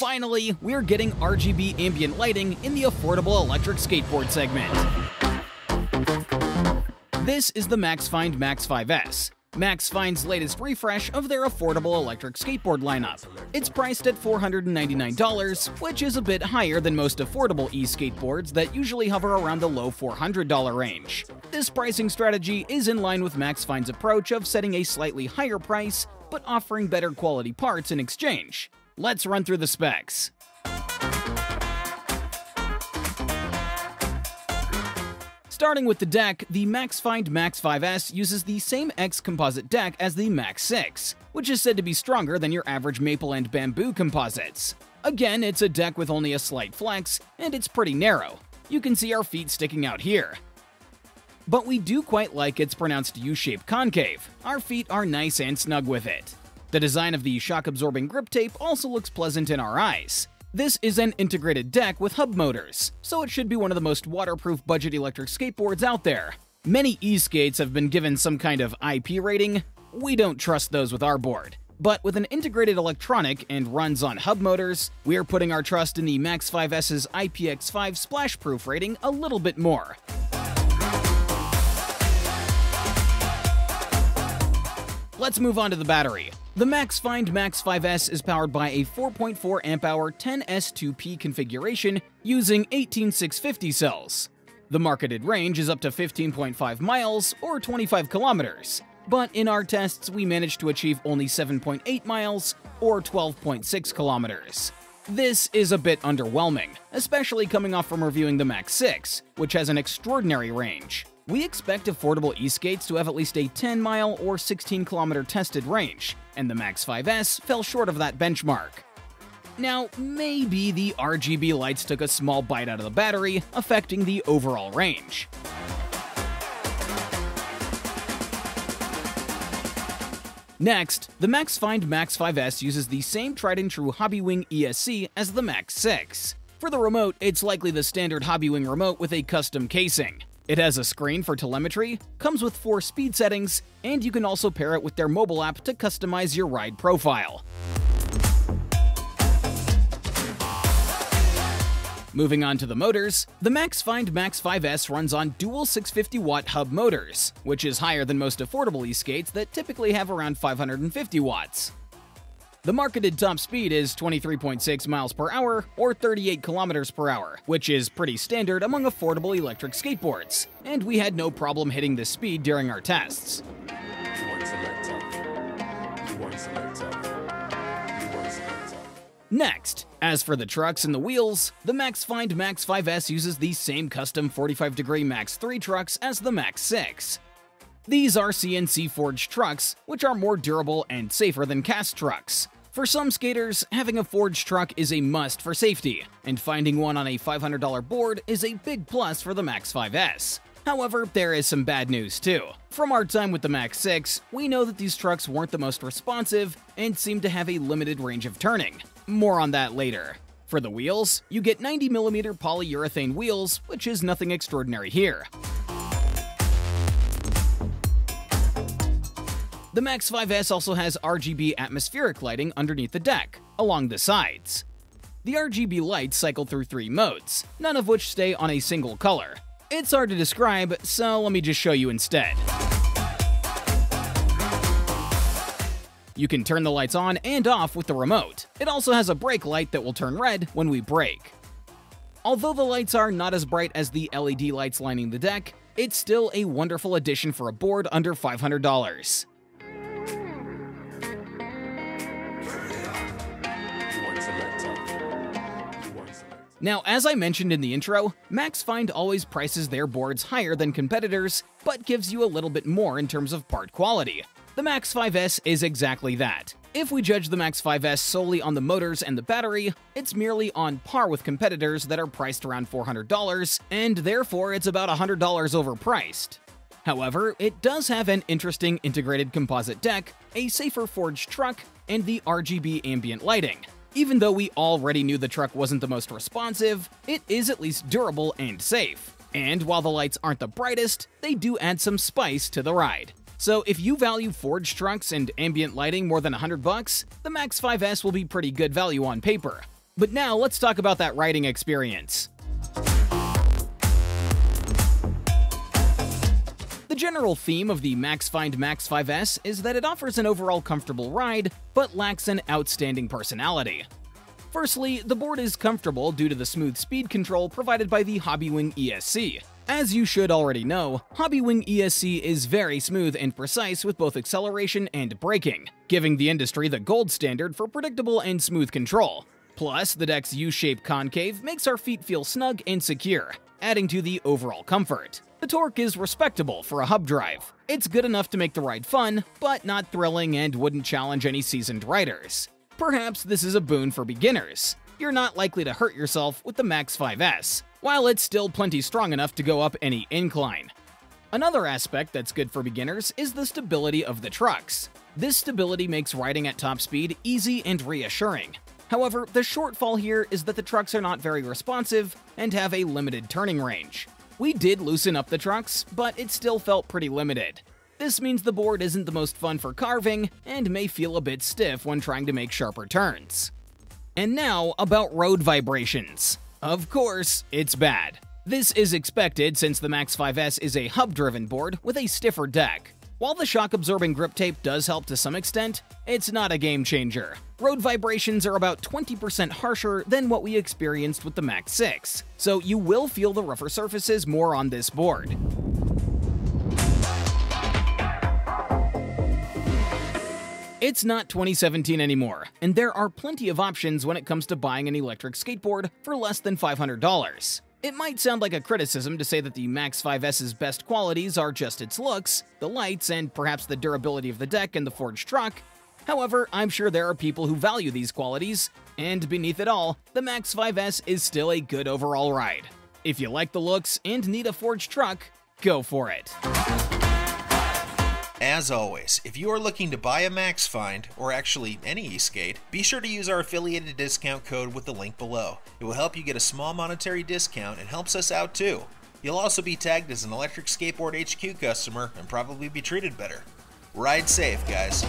Finally, we're getting RGB ambient lighting in the affordable electric skateboard segment. This is the Maxfind Max 5S, Maxfind's latest refresh of their affordable electric skateboard lineup. It's priced at $499, which is a bit higher than most affordable e-skateboards that usually hover around the low $400 range. This pricing strategy is in line with Maxfind's approach of setting a slightly higher price, but offering better quality parts in exchange. Let's run through the specs. Starting with the deck, the Maxfind Max 5S uses the same X composite deck as the Max 6, which is said to be stronger than your average maple and bamboo composites. Again, it's a deck with only a slight flex, and it's pretty narrow. You can see our feet sticking out here. But we do quite like its pronounced U-shaped concave. Our feet are nice and snug with it. The design of the shock-absorbing grip tape also looks pleasant in our eyes. This is an integrated deck with hub motors, so it should be one of the most waterproof budget electric skateboards out there. Many e-skates have been given some kind of IP rating. We don't trust those with our board. But with an integrated electronic and runs on hub motors, we're putting our trust in the Max 5S's IPX5 splash-proof rating a little bit more. Let's move on to the battery. The Maxfind Max 5S is powered by a 4.4 amp-hour 10S2P configuration using 18650 cells. The marketed range is up to 15.5 miles or 25 kilometers, but in our tests we managed to achieve only 7.8 miles or 12.6 kilometers. This is a bit underwhelming, especially coming off from reviewing the Max 6, which has an extraordinary range. We expect affordable e-skates to have at least a 10-mile or 16-kilometer tested range, and the Max 5S fell short of that benchmark. Now, maybe the RGB lights took a small bite out of the battery, affecting the overall range. Next, the Maxfind Max 5S uses the same tried-and-true Hobbywing ESC as the Max 6. For the remote, it's likely the standard Hobbywing remote with a custom casing. It has a screen for telemetry, comes with 4 speed settings, and you can also pair it with their mobile app to customize your ride profile. Moving on to the motors, the Maxfind Max 5S runs on dual 650-watt hub motors, which is higher than most affordable e-skates that typically have around 550 watts. The marketed top speed is 23.6 miles per hour or 38 kilometers per hour, which is pretty standard among affordable electric skateboards, and we had no problem hitting this speed during our tests. Next, as for the trucks and the wheels, the Maxfind Max 5S uses the same custom 45-degree Max 3 trucks as the Max 6. These are CNC forged trucks, which are more durable and safer than cast trucks. For some skaters, having a forged truck is a must for safety, and finding one on a $500 board is a big plus for the Max 5S. However, there is some bad news too. From our time with the Max 6, we know that these trucks weren't the most responsive and seem to have a limited range of turning. More on that later. For the wheels, you get 90mm polyurethane wheels, which is nothing extraordinary here. The Max 5S also has RGB atmospheric lighting underneath the deck, along the sides. The RGB lights cycle through 3 modes, none of which stay on a single color. It's hard to describe, so let me just show you instead. You can turn the lights on and off with the remote. It also has a brake light that will turn red when we brake. Although the lights are not as bright as the LED lights lining the deck, it's still a wonderful addition for a board under $500. Now, as I mentioned in the intro, Maxfind always prices their boards higher than competitors, but gives you a little bit more in terms of part quality. The Max 5S is exactly that. If we judge the Max 5S solely on the motors and the battery, it's merely on par with competitors that are priced around $400, and therefore it's about $100 overpriced. However, it does have an interesting integrated composite deck, a safer forged truck, and the RGB ambient lighting. Even though we already knew the truck wasn't the most responsive, it is at least durable and safe. And while the lights aren't the brightest, they do add some spice to the ride. So if you value forged trucks and ambient lighting more than $100, the Max 5S will be pretty good value on paper. But now let's talk about that riding experience. The general theme of the Maxfind Max 5S is that it offers an overall comfortable ride, but lacks an outstanding personality. Firstly, the board is comfortable due to the smooth speed control provided by the Hobbywing ESC. As you should already know, Hobbywing ESC is very smooth and precise with both acceleration and braking, giving the industry the gold standard for predictable and smooth control. Plus, the deck's U-shaped concave makes our feet feel snug and secure, adding to the overall comfort. The torque is respectable for a hub drive. It's good enough to make the ride fun, but not thrilling and wouldn't challenge any seasoned riders. Perhaps this is a boon for beginners. You're not likely to hurt yourself with the Max 5S, while it's still plenty strong enough to go up any incline. Another aspect that's good for beginners is the stability of the trucks. This stability makes riding at top speed easy and reassuring. However, the shortfall here is that the trucks are not very responsive and have a limited turning range. We did loosen up the trucks, but it still felt pretty limited. This means the board isn't the most fun for carving and may feel a bit stiff when trying to make sharper turns. And now about road vibrations. Of course, it's bad. This is expected since the Max 5S is a hub-driven board with a stiffer deck. While the shock-absorbing grip tape does help to some extent, it's not a game-changer. Road vibrations are about 20% harsher than what we experienced with the Max 6, so you will feel the rougher surfaces more on this board. It's not 2017 anymore, and there are plenty of options when it comes to buying an electric skateboard for less than $500. It might sound like a criticism to say that the Max 5S's best qualities are just its looks, the lights, and perhaps the durability of the deck and the forged truck. However, I'm sure there are people who value these qualities, and beneath it all, the Max 5S is still a good overall ride. If you like the looks and need a forged truck, go for it. As always, if you are looking to buy a Maxfind, or actually any e-skate, be sure to use our affiliated discount code with the link below. It will help you get a small monetary discount and helps us out too. You'll also be tagged as an Electric Skateboard HQ customer and probably be treated better. Ride safe, guys.